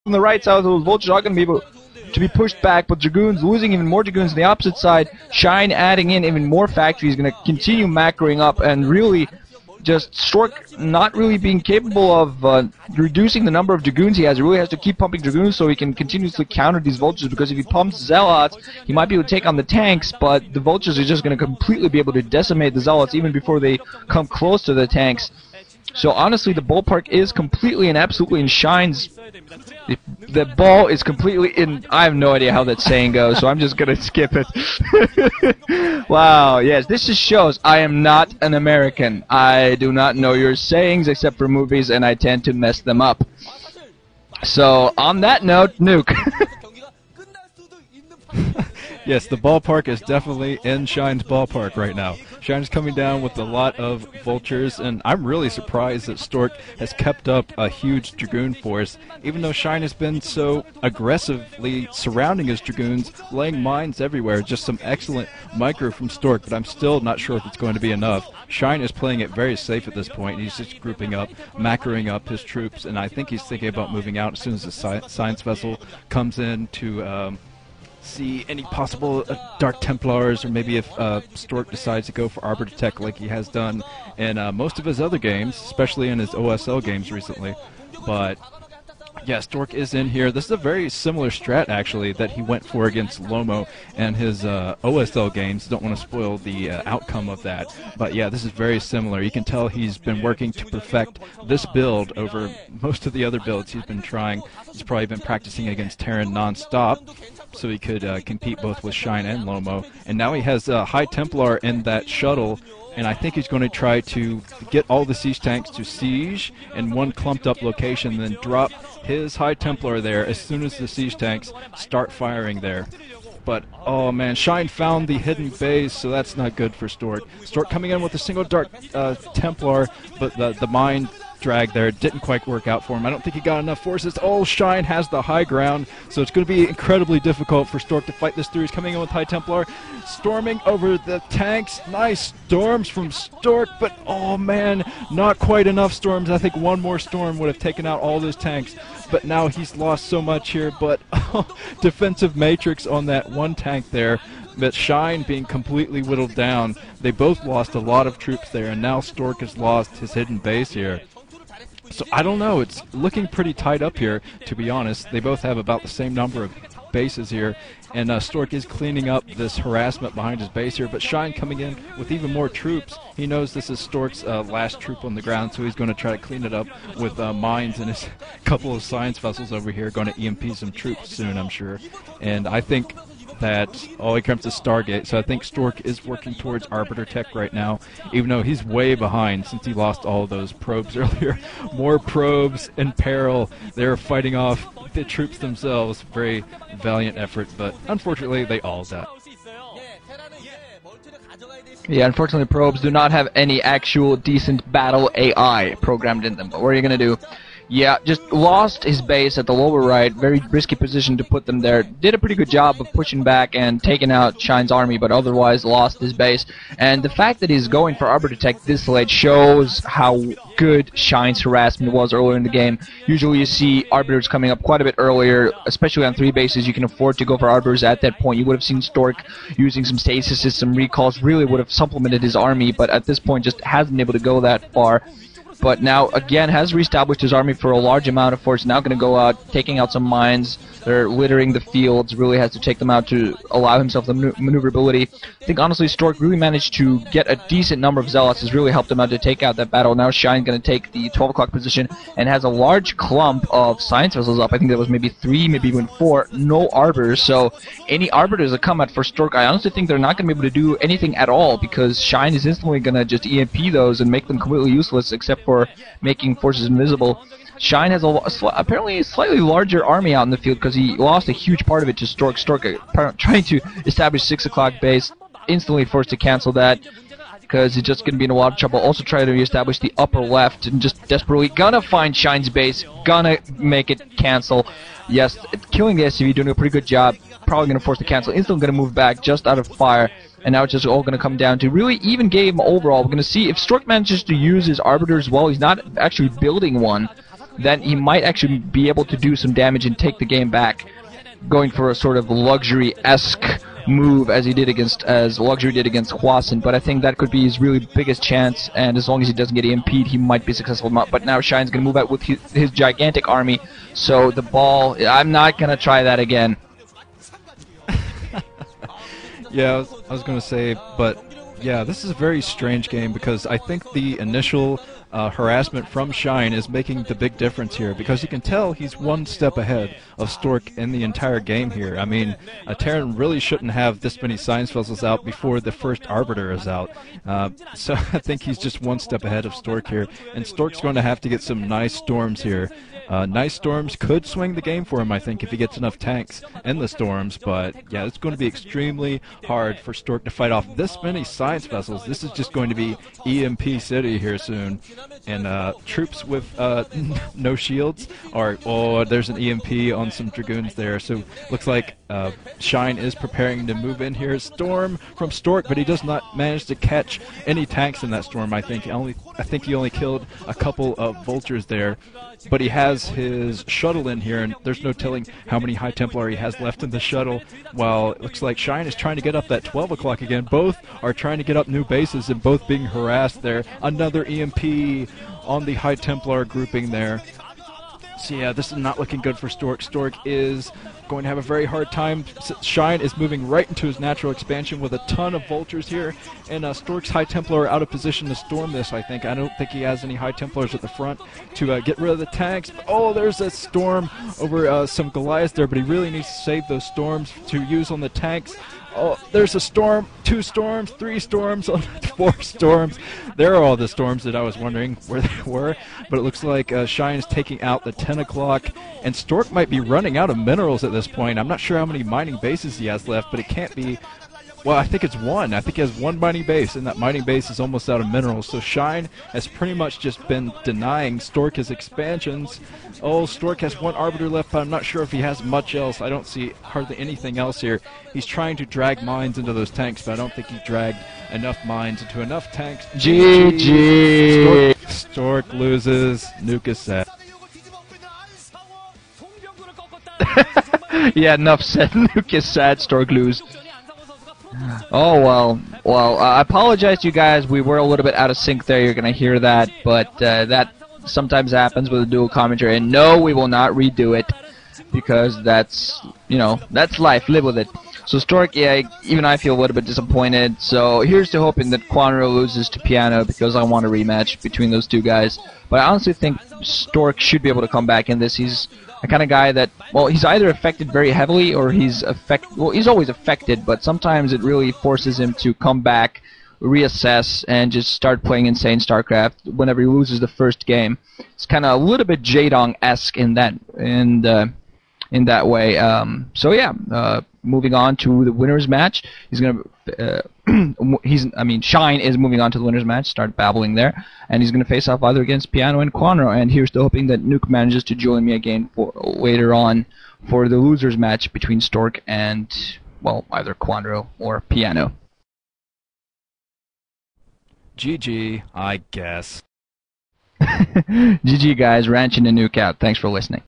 from the right side, those vultures are going to be able to be pushed back, but Dragoons losing even more Dragoons on the opposite side. Shine adding in even more factories, going to continue macroing up, and really just Stork not really being capable of reducing the number of Dragoons he has. He really has to keep pumping Dragoons so he can continuously counter these vultures, because if he pumps Zealots, he might be able to take on the tanks, but the vultures are just going to completely be able to decimate the Zealots even before they come close to the tanks. So honestly, the ballpark is completely and absolutely in Shine's. The ball is completely in. I have no idea how that saying goes, so I'm just gonna skip it. Wow, yes, this just shows I am not an American. I do not know your sayings except for movies, and I tend to mess them up. So on that note, Nuke. Yes, the ballpark is definitely in Shine's ballpark right now. Shine's coming down with a lot of vultures, and I'm really surprised that Stork has kept up a huge Dragoon force, even though Shine has been so aggressively surrounding his Dragoons, laying mines everywhere. Just some excellent micro from Stork, but I'm still not sure if it's going to be enough. Shine is playing it very safe at this point. He's just grouping up, macroing up his troops, and I think he's thinking about moving out as soon as the science vessel comes in to see any possible Dark Templars, or maybe if Stork decides to go for Arbiter Tech like he has done in most of his other games, especially in his OSL games recently. But yeah, Stork is in here. This is a very similar strat, actually, that he went for against Lomo and his OSL games. Don't want to spoil the outcome of that. But yeah, this is very similar. You can tell he's been working to perfect this build over most of the other builds he's been trying. He's probably been practicing against Terran non-stop, so he could compete both with Shine and Lomo. And now he has High Templar in that shuttle, and I think he's going to try to get all the siege tanks to siege in one clumped up location, then drop his High Templar there as soon as the siege tanks start firing there. But, oh man, Shine found the hidden base, so that's not good for Stork. Stork coming in with a single Dark Templar, but the mine drag there didn't quite work out for him. I don't think he got enough forces. Oh, Shine has the high ground, so it's going to be incredibly difficult for Stork to fight this through. He's coming in with High Templar, storming over the tanks. Nice storms from Stork, but oh man, not quite enough storms. I think one more storm would have taken out all those tanks, but now he's lost so much here. But defensive matrix on that one tank there, but Shine being completely whittled down. They both lost a lot of troops there, and now Stork has lost his hidden base here. So I don't know, it's looking pretty tight up here, to be honest. They both have about the same number of bases here, and Stork is cleaning up this harassment behind his base here, but Shine coming in with even more troops. He knows this is Stork's last troop on the ground, so he's going to try to clean it up with mines and his couple of science vessels over here, going to EMP some troops soon, I'm sure. And I think that he comes to Stargate, so I think Stork is working towards Arbiter Tech right now, even though he's way behind since he lost all of those probes earlier. More probes in peril. They're fighting off the troops themselves. Very valiant effort, but unfortunately they all died. Yeah, unfortunately probes do not have any actual decent battle AI programmed in them, but what are you going to do? Yeah, just lost his base at the lower right. Very risky position to put them there. Did a pretty good job of pushing back and taking out Shine's army, but otherwise lost his base. And the fact that he's going for Arbiter Tech this late shows how good Shine's harassment was earlier in the game. Usually you see Arbiters coming up quite a bit earlier, especially on 3 bases. You can afford to go for Arbiters at that point. You would have seen Stork using some stasis, some recalls, really would have supplemented his army, but at this point just hasn't been able to go that far. But now, again, has reestablished his army for a large amount of force. Now going to go out, taking out some mines. They're littering the fields. Really has to take them out to allow himself the maneuverability. I think, honestly, Stork really managed to get a decent number of Zealots. Has really helped him out to take out that battle. Now Shine going to take the 12 o'clock position and has a large clump of science vessels up. I think there was maybe 3, maybe even 4. No Arbiters. So any Arbiters that come out for Stork, I honestly think they're not going to be able to do anything at all, because Shine is instantly going to just EMP those and make them completely useless, except for making forces invisible. Shine has apparently a slightly larger army out in the field, because he lost a huge part of it to Stork. Stork trying to establish 6 o'clock base, instantly forced to cancel that, because he's just going to be in a lot of trouble. Also trying to reestablish the upper left, and just desperately gonna find Shine's base, gonna make it cancel. Yes, killing the SCV, doing a pretty good job. Probably going to force the cancel. Instantly going to move back just out of fire. And now it's just all going to come down to really even game overall. We're going to see if Stork manages to use his Arbiters well. He's not actually building one. then he might actually be able to do some damage and take the game back, going for a sort of luxury-esque move as Luxury did against Hwasun. But I think that could be his really biggest chance, and as long as he doesn't get EMP'd, he might be successful. But now Shine's going to move out with his gigantic army, so the ball, I'm not going to try that again. Yeah, I was going to say, but yeah, this is a very strange game because I think the initial harassment from Shine is making the big difference here, because you can tell he's one step ahead of Stork in the entire game here. I mean, a Terran really shouldn't have this many science vessels out before the first Arbiter is out. So I think he's just one step ahead of Stork here, and Stork's going to have to get some nice storms here. Nice storms could swing the game for him, I think, if he gets enough tanks in the storms, but yeah, it's going to be extremely hard for Stork to fight off this many science vessels. This is just going to be EMP City here soon, and troops with no shields are, oh, there's an EMP on some Dragoons there, so looks like Shine is preparing to move in here. Storm from Stork, but he does not manage to catch any tanks in that storm, I think. I think he only killed a couple of vultures there, but he has his shuttle in here, and there's no telling how many High Templar he has left in the shuttle, while it looks like Shine is trying to get up that 12 o'clock again. Both are trying to get up new bases and both being harassed there. Another EMP on the High Templar grouping there. So yeah, this is not looking good for Stork. Stork is going to have a very hard time. Shine is moving right into his natural expansion with a ton of vultures here, and Stork's High Templar are out of position to storm this, I think. I don't think he has any High Templars at the front to get rid of the tanks. Oh, there's a storm over some Goliaths there, but he really needs to save those storms to use on the tanks. Oh, there's a storm, 2 storms, 3 storms, 4 storms. There are all the storms that I was wondering where they were. But it looks like Shine is taking out the 10 o'clock, and Stork might be running out of minerals at this point. I'm not sure how many mining bases he has left, but it can't be... Well, I think it's 1. I think he has 1 mining base, and that mining base is almost out of minerals. So Shine has pretty much just been denying Stork his expansions. Oh, Stork has 1 Arbiter left, but I'm not sure if he has much else. I don't see hardly anything else here. He's trying to drag mines into those tanks, but I don't think he dragged enough mines into enough tanks. GG! Stork loses. Nuke is set. Yeah, enough said. Nuke is sad. Stork lose. Oh, well, I apologize to you guys. We were a little bit out of sync there. You're going to hear that, but that sometimes happens with a dual commentary. And no, we will not redo it, because that's, you know, that's life. Live with it. So Stork, yeah, even I feel a little bit disappointed. So here's to hoping that Quanro loses to Piano, because I want a rematch between those two guys. But I honestly think Stork should be able to come back in this. He's the kind of guy that, well, he's either affected very heavily or he's always affected, but sometimes it really forces him to come back, reassess, and just start playing insane StarCraft whenever he loses the first game. It's kind of a little bit Jaedong-esque in that way. So yeah, moving on to the winners match. He's gonna Shine is moving on to the winners match. Start babbling there, and he's gonna face off either against Piano and Quanro. And here's to hoping that Nuke manages to join me again for later on for the losers match between Stork and, well, either Quanro or Piano. GG, I guess. GG guys, Ranch and Nuke out. Thanks for listening.